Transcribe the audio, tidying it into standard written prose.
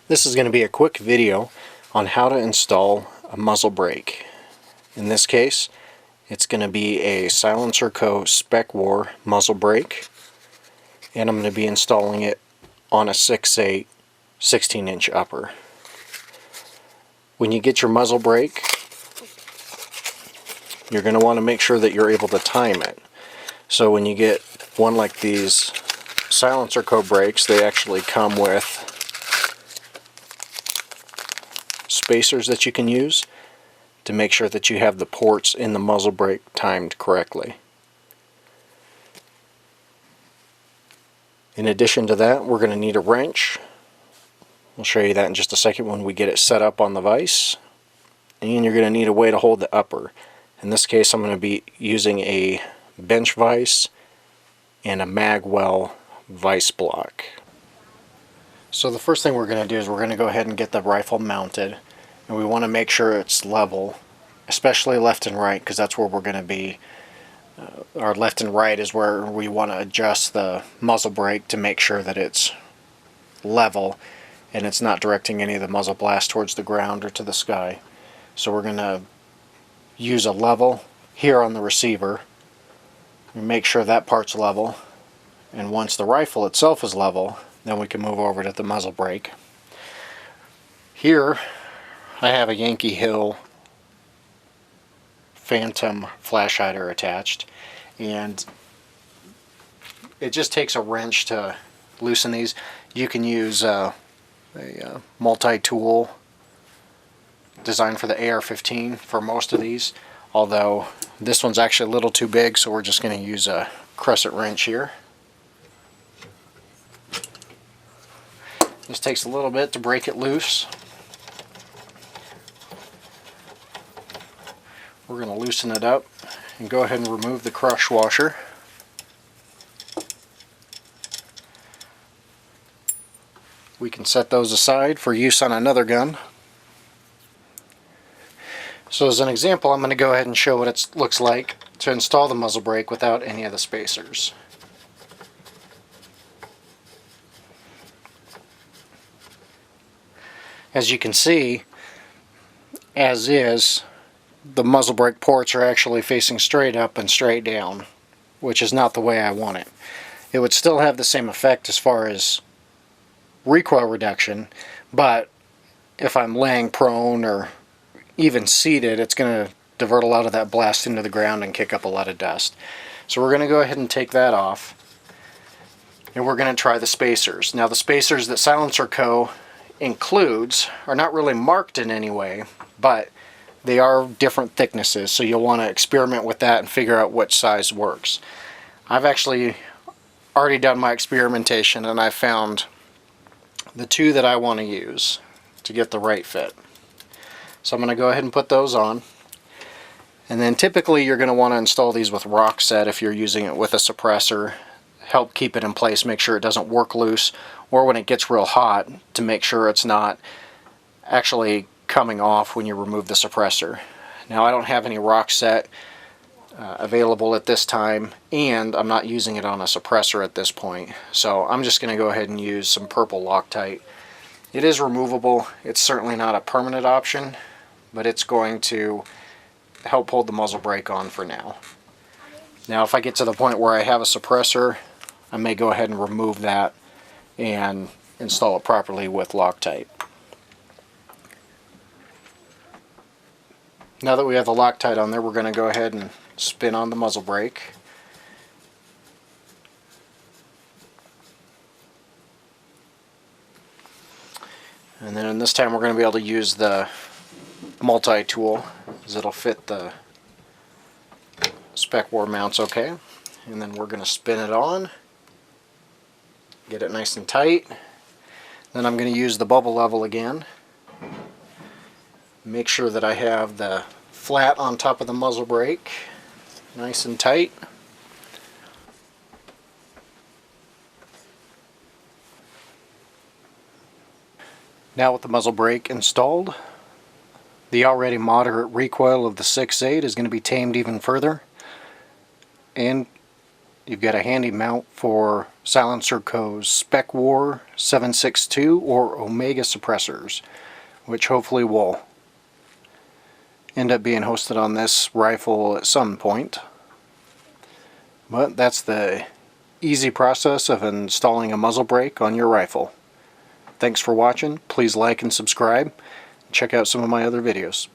This is going to be a quick video on how to install a muzzle brake. In this case, it's going to be a Silencerco Specwar muzzle brake, and I'm going to be installing it on a 6.8 16-inch upper. When you get your muzzle brake, you're going to want to make sure that you're able to time it. So when you get one like these Silencerco brakes, they actually come with spacers that you can use to make sure that you have the ports in the muzzle brake timed correctly. In addition to that, we're going to need a wrench. We'll show you that in just a second when we get it set up on the vise. And you're going to need a way to hold the upper. In this case, I'm going to be using a bench vise and a magwell vise block. So the first thing we're going to do is we're going to go ahead and get the rifle mounted, and we want to make sure it's level, especially left and right, because that's where we're going to be. Our left and right is where we want to adjust the muzzle brake to make sure that it's level and it's not directing any of the muzzle blast towards the ground or to the sky. So we're going to use a level here on the receiver and make sure that part's level, and once the rifle itself is level, then we can move over to the muzzle brake. Here I have a Yankee Hill Phantom flash hider attached, and it just takes a wrench to loosen these. You can use a multi-tool designed for the AR-15 for most of these, although this one's actually a little too big, so we're just going to use a crescent wrench here. This takes a little bit to break it loose. We're going to loosen it up and go ahead and remove the crush washer. We can set those aside for use on another gun. So as an example, I'm going to go ahead and show what it looks like to install the muzzle brake without any of the spacers. As you can see, as is, the muzzle brake ports are actually facing straight up and straight down, which is not the way I want it. It would still have the same effect as far as recoil reduction, but if I'm laying prone or even seated, it's going to divert a lot of that blast into the ground and kick up a lot of dust. So we're going to go ahead and take that off, and we're going to try the spacers. Now the spacers that Silencerco includes are not really marked in any way, but they are different thicknesses, so you'll want to experiment with that and figure out which size works. I've actually already done my experimentation, and I found the two that I want to use to get the right fit. So I'm going to go ahead and put those on, and then typically you're going to want to install these with rock set if you're using it with a suppressor. Help keep it in place, make sure it doesn't work loose, or when it gets real hot, to make sure it's not actually coming off when you remove the suppressor. Now I don't have any rock set available at this time, and I'm not using it on a suppressor at this point, so I'm just going to go ahead and use some purple Loctite. It is removable. It's certainly not a permanent option, but it's going to help hold the muzzle brake on for now. Now if I get to the point where I have a suppressor, I may go ahead and remove that and install it properly with Loctite. Now that we have the Loctite on there, we're going to go ahead and spin on the muzzle brake. And then this time we're going to be able to use the multi-tool, as it'll fit the Specwar mounts okay. And then we're going to spin it on, get it nice and tight. Then I'm going to use the bubble level again. Make sure that I have the flat on top of the muzzle brake nice and tight. Now with the muzzle brake installed, the already moderate recoil of the 6.8 is going to be tamed even further, and you've got a handy mount for Silencerco's Specwar 762 or Omega suppressors, which hopefully will end up being hosted on this rifle at some point. But that's the easy process of installing a muzzle brake on your rifle. Thanks for watching. Please like and subscribe. Check out some of my other videos.